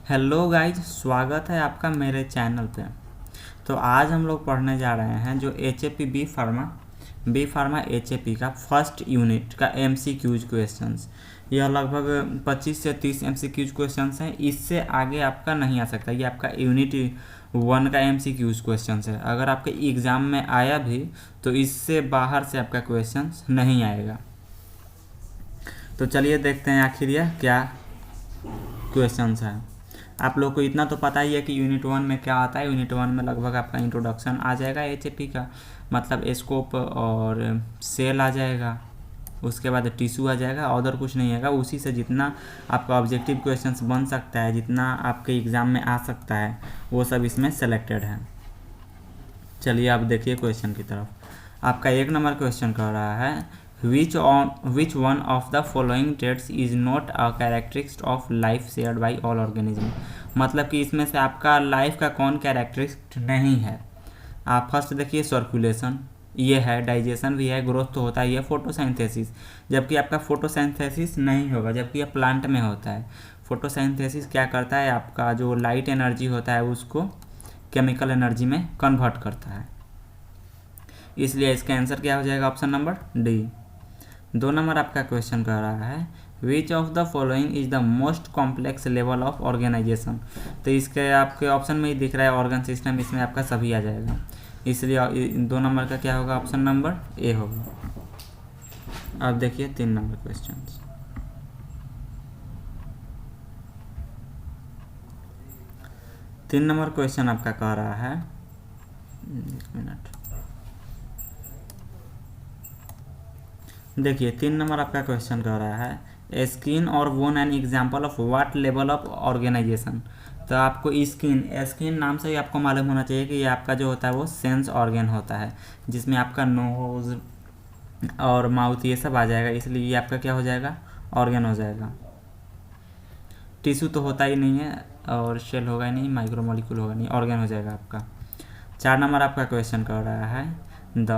Hello guys, स्वागत है आपका मेरे चैनल पे। तो आज हम लोग पढ़ने जा रहे हैं जो HAP बी फार्मा HAP का फर्स्ट यूनिट का MCQs क्वेश्चंस। यह लगभग 25 से 30 MCQs क्वेश्चंस हैं। इससे आगे आपका नहीं आ सकता। ये आपका यूनिट 1 का MCQs क्वेश्चंस है। अगर आपके एग्ज़ाम में आया भी तो इससे बाहर से आपका क्वेश्चंस नहीं आएगा। तो चलिए देखते हैं आखिर यह क्या क्वेश्चंस है। आप लोग को इतना तो पता ही है कि यूनिट 1 में क्या आता है। यूनिट 1 में लगभग आपका इंट्रोडक्शन आ जाएगा HAP का, मतलब स्कोप और सेल आ जाएगा, उसके बाद टिश्यू आ जाएगा, अदर कुछ नहीं आएगा। उसी से जितना आपका ऑब्जेक्टिव क्वेश्चंस बन सकता है, जितना आपके एग्ज़ाम में आ सकता है, वो सब इसमें सेलेक्टेड है। चलिए आप देखिए क्वेश्चन की तरफ। आपका 1 नंबर क्वेश्चन कह रहा है which one of the following traits is not a characteristic of life shared by all organism। मतलब कि इसमें से आपका लाइफ का कौन कैरेक्टरिस्टिक नहीं है। आप फर्स्ट देखिए, सर्कुलेशन ये है, डाइजेशन भी है, ग्रोथ तो होता ही है, फोटोसिंथेसिस जबकि आपका फोटोसिंथेसिस नहीं होगा, जबकि यह प्लांट में होता है। फोटोसिंथेसिस क्या करता है, आपका जो लाइट एनर्जी होता है उसको केमिकल एनर्जी में कन्वर्ट करता है। इसलिए इसका आंसर क्या हो जाएगा, ऑप्शन नंबर डी। 2 नंबर आपका क्वेश्चन कर रहा है which of the following is the most complex level of organization. तो इसके आपके ऑप्शन में ही दिख रहा है ऑर्गन सिस्टम, इसमें आपका सभी आ जाएगा। इसलिए 2 नंबर का क्या होगा, ऑप्शन नंबर ए होगा। अब देखिए 3 नंबर क्वेश्चन। 3 नंबर क्वेश्चन आपका कह रहा है, 1 मिनट देखिए। 3 नंबर आपका क्वेश्चन कह रहा है स्किन और bone an example of what level of organization. तो आपको स्किन नाम से ही आपको मालूम होना चाहिए कि ये आपका जो होता है वो सेंस ऑर्गन होता है, जिसमें आपका नोज और माउथ ये सब आ जाएगा। इसलिए ये आपका क्या हो जाएगा, ऑर्गन हो जाएगा। टिश्यू तो होता ही नहीं है और सेल होगा ही नहीं, माइक्रोमोलिक्यूल होगा नहीं, ऑर्गन हो जाएगा आपका। 4 नंबर आपका क्वेश्चन कर रहा है the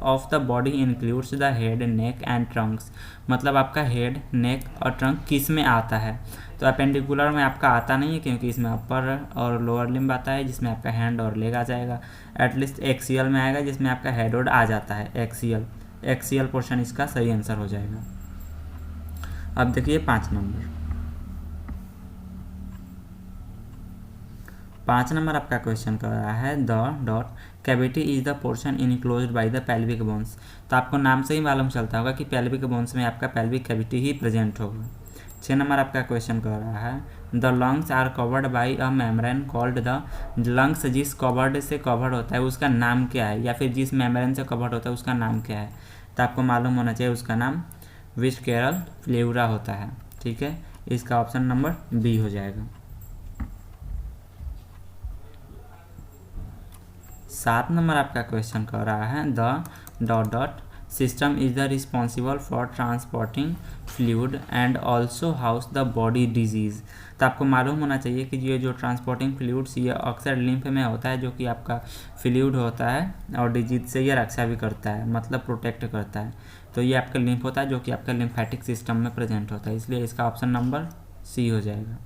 of the body includes the head, neck and Trunks. मतलब आपका हेड, नेक और ट्रंक किस में आता है। तो अपेंडिकुलर में आपका आता नहीं है, क्योंकि इसमें अपर और लोअर लिम्ब आता है, जिसमें आपका हैंड और लेग आ जाएगा। एटलीस्ट एक्सियल में आएगा, जिसमें आपका हेड और आ जाता है। एक्सियल पोर्शन इसका सही आंसर हो जाएगा। अब देखिए 5 नंबर। 5 नंबर आपका क्वेश्चन कर रहा है the cavity is the portion enclosed by the pelvic bones. तो आपको नाम से ही मालूम चलता होगा कि पेल्विक बोन्स में आपका पेल्विक कैविटी ही प्रेजेंट होगा। 6 नंबर आपका क्वेश्चन कर रहा है the lungs are covered by a membrane called the. Lungs जिस कवर्ड से कवर्ड होता है उसका नाम क्या है, या फिर जिस मेम्ब्रेन से कवर्ड होता है उसका नाम क्या है। तो आपको मालूम होना चाहिए उसका नाम विस्केरल प्लेउरा होता है। ठीक है, इसका ऑप्शन नंबर बी हो जाएगा। 7 नंबर आपका क्वेश्चन कर रहा है the system is the responsible for transporting fluid and also house the body disease. तो आपको मालूम होना चाहिए कि ये जो ट्रांसपोर्टिंग फ्लूइड्स ये अक्सर लिम्फ में होता है, जो कि आपका फ्लूइड होता है, और डिजीज से ये रक्षा भी करता है, मतलब प्रोटेक्ट करता है। तो ये आपका लिम्फ होता है, जो कि आपका लिम्फेटिक सिस्टम में प्रेजेंट होता है। इसलिए इसका ऑप्शन नंबर सी हो जाएगा।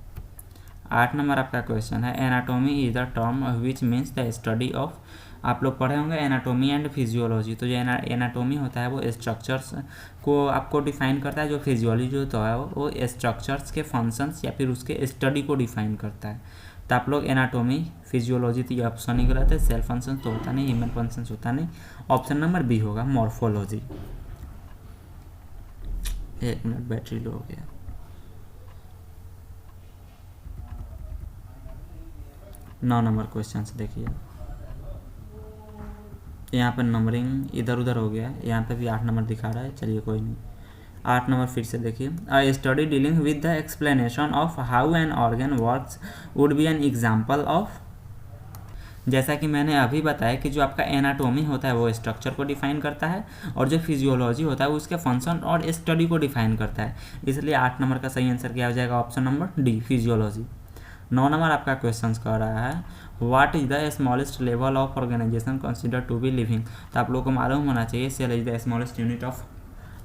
8 नंबर आपका क्वेश्चन है anatomy is the term which means the study of. आप लोग पढ़े होंगे एनाटोमी एंड फिजियोलॉजी। तो जो एनाटोमी होता है वो स्ट्रक्चर्स को आपको डिफाइन करता है, जो फिजियोलॉजी होता है वो स्ट्रक्चर्स के फंक्शंस या फिर उसके स्टडी को डिफाइन करता है। तो आप लोग एनाटोमी, फिजियोलॉजी तो ये ऑप्शन ही गलत है, सेल फंक्शन तो होता नहीं, ह्यूमन फंक्शन होता नहीं। ऑप्शन नंबर बी होगा, मॉर्फोलॉजी। 1 मिनट, बैटरी लो हो गया। 9 नंबर क्वेश्चन से देखिए, यहाँ पर नंबरिंग इधर उधर हो गया है, यहाँ पे भी 8 नंबर दिखा रहा है। चलिए कोई नहीं, 8 नंबर फिर से देखिए। अ study dealing with the explanation of how an organ works would be N example of. जैसा कि मैंने अभी बताया कि जो आपका एनाटोमी होता है वो स्ट्रक्चर को डिफाइन करता है, और जो फिजियोलॉजी होता है वो उसके फंक्शन और स्टडी को डिफाइन करता है। इसलिए 8 नंबर का सही आंसर क्या हो जाएगा, option number D, physiology. 9 number आपका क्वेश्चन कर रहा है what is the smallest level of organization consider to be living. तो आप लोगों को मालूम होना चाहिए cell is the smallest unit of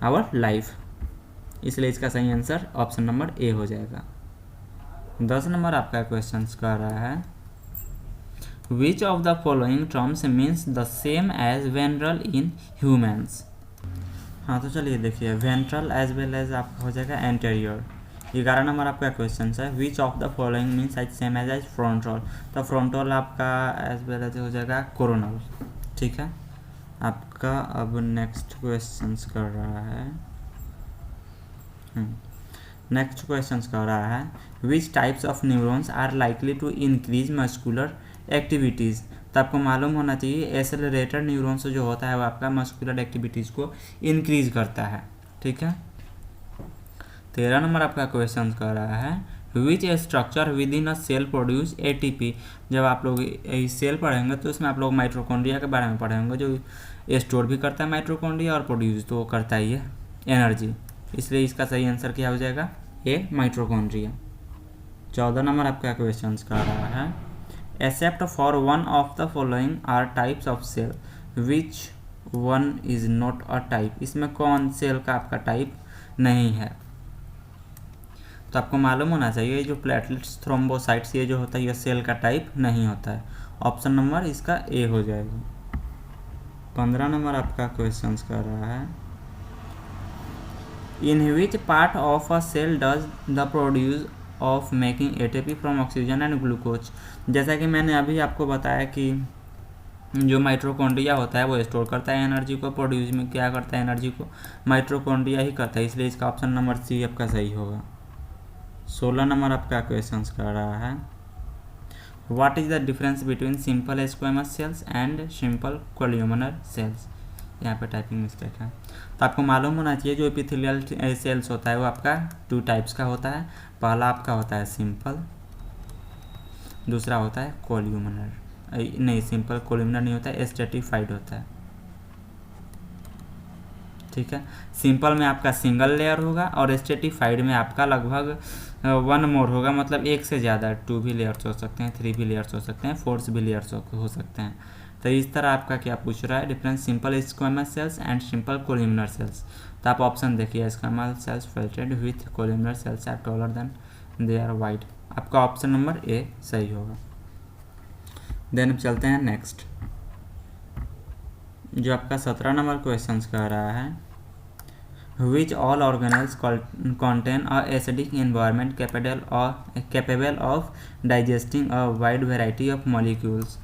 our life. इसलिए इसका सही आंसर ऑप्शन नंबर ए हो जाएगा। 10 नंबर आपका क्वेश्चन कह रहा है which of the following terms means the same as ventral in humans. हाँ तो चलिए देखिए, वेंट्रल एज वेल एज आपका हो जाएगा एंटेरियर। 11 नंबर आपका क्वेश्चन है which of the following means as same as frontal. तो फ्रंटल आपका एज वेल एज हो जाएगा कोरोनल। ठीक है आपका। अब नेक्स्ट क्वेश्चन कर रहा है नेक्स्ट क्वेश्चन कह रहा है which types of neurons are likely to increase muscular activities. तो आपको मालूम होना चाहिए एसेलरेटर न्यूरॉन्स जो होता है वो आपका मस्कुलर एक्टिविटीज़ को इंक्रीज करता है। ठीक है। 13 नंबर आपका क्वेश्चन कह रहा है which structure within a cell produce ATP. जब आप लोग सेल पढ़ेंगे तो उसमें आप लोग माइटोकॉन्ड्रिया के बारे में पढ़ेंगे जो स्टोर भी करता है माइटोकॉन्ड्रिया और प्रोड्यूस तो करता ही है एनर्जी। इसलिए इसका सही आंसर क्या हो जाएगा ए माइटोकॉन्ड्रिया। 14 नंबर आपका क्वेश्चन कह रहा है except for one of the following are types of cell which one is not a type. इसमें कौन सेल का आपका टाइप नहीं है। तो आपको मालूम होना चाहिए जो प्लेटलेट्स थ्रोम्बोसाइट्स ये जो होता है ये सेल का टाइप नहीं होता है। ऑप्शन नंबर इसका ए हो जाएगा। 15 नंबर आपका क्वेश्चन कर रहा है in which part of a cell does the produce of making ATP from oxygen and glucose. जैसा कि मैंने अभी आपको बताया कि जो माइटोकॉन्ड्रिया होता है वो स्टोर करता है एनर्जी को, प्रोड्यूस में क्या करता है एनर्जी को माइटोकॉन्ड्रिया ही करता है। इसलिए इसका ऑप्शन नंबर सी आपका सही होगा। 16 नंबर आपका क्वेश्चन कर रहा है what is the difference between simple squamous cells and simple columnar cells. यहाँ पे टाइपिंग मिस्टेक है। तो आपको मालूम होना चाहिए जो एपिथेलियल सेल्स होता है वो आपका 2 टाइप्स का होता है। पहला आपका होता है सिंपल, दूसरा होता है कोल्यूमिनर। नहीं, सिंपल कोल्यूमिनर नहीं होता है, स्ट्रेटिफाइड होता है। ठीक है। सिंपल में आपका सिंगल लेयर होगा और स्ट्रेटिफाइड में आपका लगभग 1 मोर होगा, मतलब एक से ज़्यादा 2 भी लेयर्स हो सकते हैं, 3 भी लेयर्स हो सकते हैं, 4 भी लेयर्स हो सकते हैं। तो इस तरह आपका क्या पूछ रहा है difference simple squamous cells and simple columnar cells. तो आप ऑप्शन देखिए squamous cells filtered with columnar cells are taller than they are wide. आपका ऑप्शन नंबर ए सही होगा। देन अब चलते हैं नेक्स्ट जो आपका 17 नंबर क्वेश्चन कह रहा है which all organelles contain a acidic environment capable of digesting a wide variety of molecules।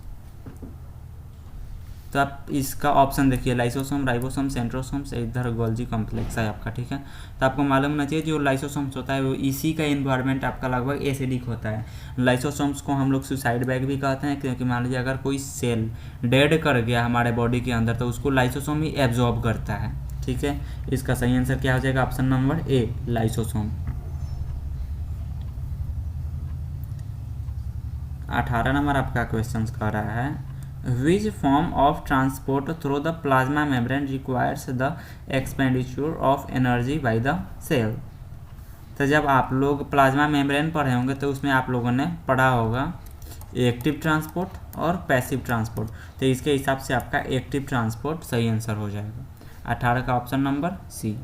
तो आप इसका ऑप्शन देखिए लाइसोसोम, राइबोसोम, सेंट्रोसोम्स, इधर गोल्जी कॉम्प्लेक्स है आपका। ठीक है। तो आपको मालूम होना चाहिए जो लाइसोसोम्स होता है वो इसी का इन्वायरमेंट आपका लगभग एसिडिक होता है। लाइसोसोम्स को हम लोग सुसाइड बैग भी कहते हैं क्योंकि मान लीजिए अगर कोई सेल डेड कर गया हमारे बॉडी के अंदर तो उसको लाइसोसोम ही एब्जॉर्ब करता है। ठीक है। इसका सही आंसर क्या हो जाएगा ऑप्शन नंबर ए लाइसोसोम। 18 नंबर आपका क्वेश्चन कह रहा है which form of transport through the plasma membrane requires the expenditure of energy by the cell। तो जब आप लोग प्लाज्मा मेम्ब्रेन पढ़े होंगे तो उसमें आप लोगों ने पढ़ा होगा एक्टिव ट्रांसपोर्ट और पैसिव ट्रांसपोर्ट। तो इसके हिसाब से आपका एक्टिव ट्रांसपोर्ट सही आंसर हो जाएगा। 18 का ऑप्शन नंबर सी।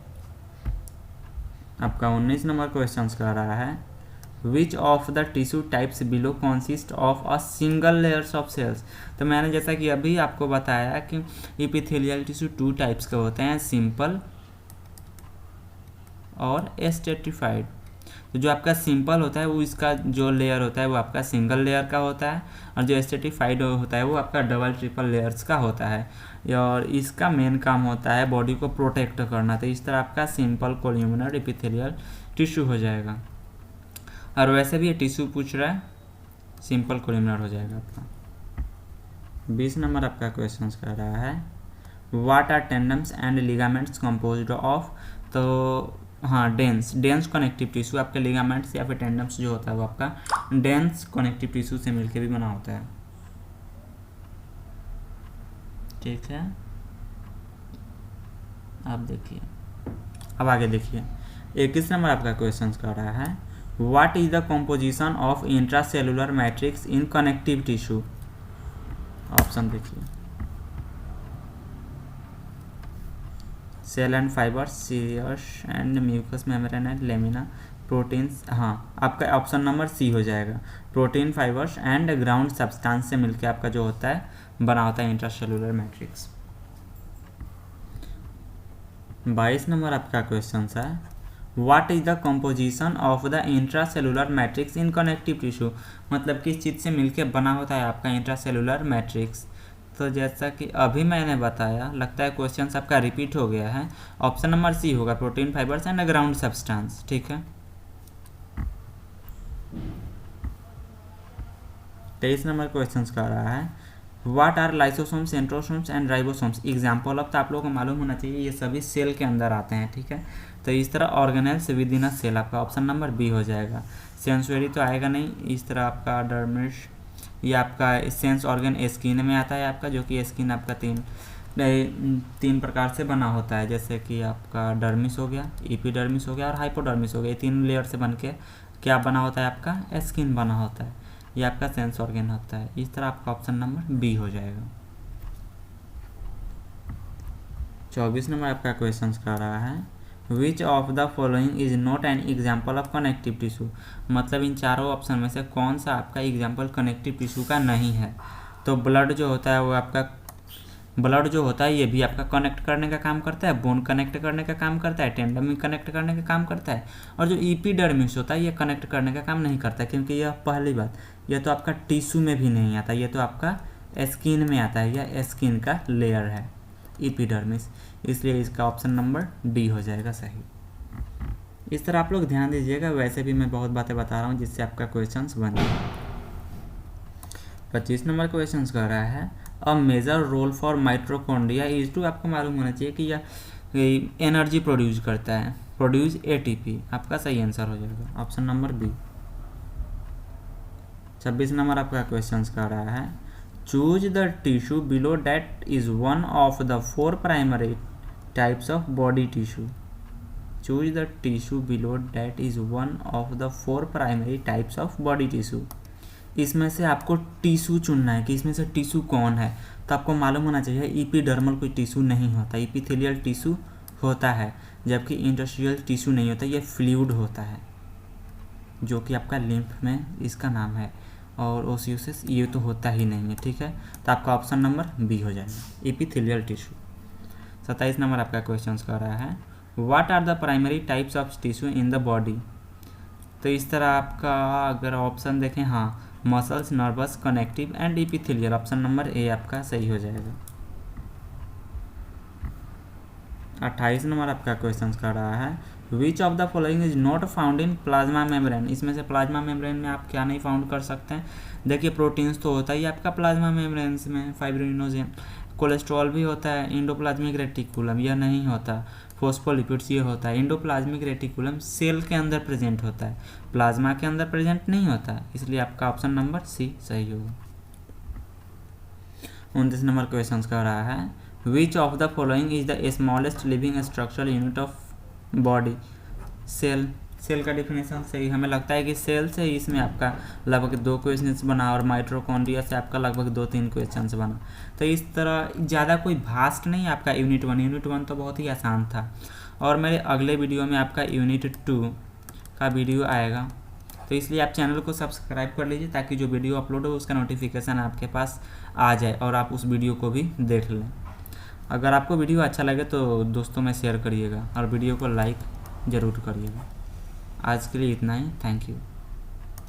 आपका 19 नंबर क्वेश्चन कह रहा है which of the tissue types below consist of a single layers of cells. तो मैंने जैसा कि अभी आपको बताया कि एपिथेलियल टिश्यू 2 टाइप्स के होते हैं, सिंपल और स्ट्रेटिफाइड। तो जो आपका सिंपल होता है वो इसका जो लेयर होता है वो आपका सिंगल लेयर का होता है और जो स्ट्रेटिफाइड होता है वो आपका डबल ट्रिपल लेयर्स का होता है और इसका मेन काम होता है बॉडी को प्रोटेक्ट करना। तो इस तरह आपका सिंपल कोल्यूमिनर एपिथेलियल टिश्यू हो जाएगा। और वैसे भी ये टिश्यू पूछ रहा है सिंपल कोल्यूमिनर हो जाएगा आपका। 20 नंबर आपका क्वेश्चन कर रहा है what are tendons and ligaments composed of. तो हाँ डेंस कनेक्टिव टिश्यू आपके लिगामेंट्स या फिर टेंडन्स जो होता है वो आपका डेंस कनेक्टिव टिश्यू से मिलकर भी बना होता है। ठीक है। आप देखिए अब आगे देखिए 21 नंबर आपका क्वेश्चन कर रहा है What is the composition of intracellular matrix in connective tissue? Option देखिए cell and fibres, serious and mucous membrane and lamina, proteins, हाँ आपका ऑप्शन नंबर सी हो जाएगा। Protein fibres and ground substance से मिलकर आपका जो होता है बना होता है इंट्रासेलुलर मैट्रिक्स। 22 नंबर आपका क्वेश्चन है, what is the composition of the intracellular matrix in connective tissue, मतलब किस चीज़ से मिलकर बना होता है आपका इंट्रासेलुलर मैट्रिक्स। तो जैसा कि अभी मैंने बताया, लगता है क्वेश्चन आपका रिपीट हो गया है, ऑप्शन नंबर सी होगा, protein fibres and ground substance, ठीक है। 23 नंबर क्वेश्चन का रहा है, what are lysosomes, centrosomes and ribosomes example of, तो आप लोगों को मालूम होना चाहिए ये सभी सेल के अंदर आते हैं, ठीक है। तो इस तरह organelles within a cell, आपका ऑप्शन नंबर बी हो जाएगा। सेंसुरी तो आएगा नहीं, इस तरह आपका डर्मिस, ये आपका सेंस ऑर्गन स्किन में आता है आपका, जो कि स्किन आपका तीन प्रकार से बना होता है, जैसे कि आपका डर्मिस हो गया, एपिडर्मिस हो गया और हाइपोडर्मिस हो गया। ये तीन लेयर से बन के क्या बना होता है आपका स्किन बना होता है, ये आपका सेंस ऑर्गन होता है। इस तरह आपका ऑप्शन नंबर बी हो जाएगा। 24 नंबर आपका क्वेश्चन कर रहा है, which of the following is not an example of connective tissue, मतलब इन चारों ऑप्शन में से कौन सा आपका एग्जाम्पल कनेक्टिव टिश्यू का नहीं है। तो ब्लड जो होता है वो आपका, ब्लड जो होता है ये भी आपका कनेक्ट करने का काम करता है, बोन कनेक्ट करने का काम करता है, टेंडन में कनेक्ट करने का काम करता है, और जो एपिडर्मिस होता है ये कनेक्ट करने का काम नहीं करता, क्योंकि यह पहली बात, यह तो आपका टिश्यू में भी नहीं आता, ये तो आपका स्किन में आता है, यह स्किन का लेयर है एपिडर्मिस, इसलिए इसका ऑप्शन नंबर डी हो जाएगा सही। इस तरह आप लोग ध्यान दीजिएगा, वैसे भी मैं बहुत बातें बता रहा हूँ जिससे आपका क्वेश्चन बने। 25 नंबर क्वेश्चन कर रहा है, a major role for mitochondria is to, आपको मालूम होना चाहिए कि यह एनर्जी प्रोड्यूस करता है, प्रोड्यूस एटीपी, आपका सही आंसर हो जाएगा ऑप्शन नंबर बी। 26 नंबर आपका क्वेश्चन कर रहा है, choose the tissue below that is one of the 4 primary types of body tissue, choose the tissue below that is one of the 4 primary types of body tissue. इसमें से आपको tissue चुनना है कि इसमें से टिश्यू कौन है। तो आपको मालूम होना चाहिए एपिडर्मल कोई टिश्यू नहीं होता, एपिथेलियल टिश्यू होता है, जबकि इंटरस्टिशियल टिश्यू नहीं होता, ये फ्लूइड होता है, जो कि आपका लिम्फ में इसका नाम है, और ओसियोसिस ये तो होता ही नहीं है, ठीक है। तो आपका ऑप्शन नंबर बी हो जाएगा, एपिथेलियल टिश्यू। 27 नंबर आपका क्वेश्चन कर रहा है, what are the primary types of tissue in the body. तो इस तरह आपका अगर ऑप्शन देखें, हाँ, muscles, nervous, connective and epithelial, option number A आपका सही हो जाएगा। 28 नंबर आपका क्वेश्चन कर रहा है, which of the following is not found in plasma membrane, इसमें से प्लाज्मा मेम्ब्रेन में आप क्या नहीं फाउंड कर सकते हैं। देखिए प्रोटीन्स तो होता ही आपका प्लाज्मा मेम्ब्रेन में, फाइब्रिनोजेन, कोलेस्ट्रॉल भी होता है, इंडोप्लाज्मिक रेटिकुलम यह नहीं होता, फोस्फोलिपिड्स ये होता है। इंडोप्लाज्मिक रेटिकुलम सेल के अंदर प्रेजेंट होता है, प्लाज्मा के अंदर प्रेजेंट नहीं होता, इसलिए आपका ऑप्शन नंबर सी सही होगा। 29 नंबर क्वेश्चन कर रहा है, which of the following is the smallest living structural unit of body. Cell, cell का डिफिनेशन सही, हमें लगता है कि सेल से इसमें आपका लगभग 2 क्वेश्चंस बना, और माइटोकॉन्ड्रिया से आपका लगभग 2-3 क्वेश्चंस बना। तो इस तरह ज़्यादा कोई भास्ट नहीं आपका यूनिट 1 तो बहुत ही आसान था, और मेरे अगले वीडियो में आपका यूनिट 2 का वीडियो आएगा, तो इसलिए आप चैनल को सब्सक्राइब कर लीजिए ताकि जो वीडियो अपलोड हो उसका नोटिफिकेशन आपके पास आ जाए और आप उस वीडियो को भी देख लें। अगर आपको वीडियो अच्छा लगे तो दोस्तों में शेयर करिएगा और वीडियो को लाइक ज़रूर करिएगा। आज के लिए इतना ही, थैंक यू।